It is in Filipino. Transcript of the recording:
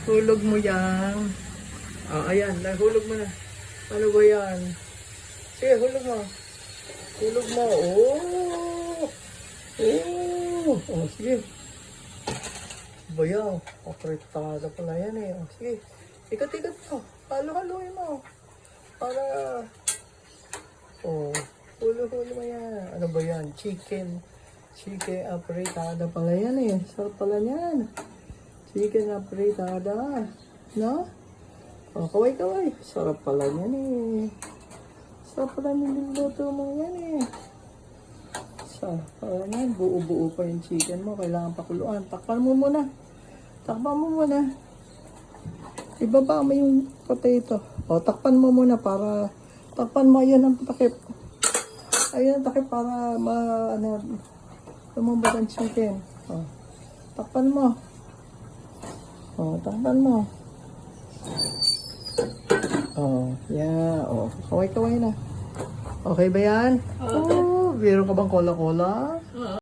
Hulog mo yan. Ayan. Nahulog mo na. Ano ba yan? Sige, hulog mo. Hulog mo. Sige. Bayaw. Apritada pala yan eh. Sige. Ikat-ikat mo. Halo-haloin mo. Para... Hulo-hulo mo yan. Ano ba yan? Chicken apritada pala yan eh. Sarap pala yan. Chicken apritada. No? Kaway-kaway. Sarap pala yan eh. Sarap pala niluluto mo yan eh. Sarap pala yan. Buo-buo pa yung chicken mo. Kailangan pakuluan. Takpan mo muna. Ibaba mo yung potato. Takpan mo muna para... Takpan mo. Ayan ang takip. Ayan ang takip para lumambot ang chicken. Takpan mo. Takpan mo. Yeah. Kaway-kaway na. Okay ba yan? Meron ka bang cola-cola?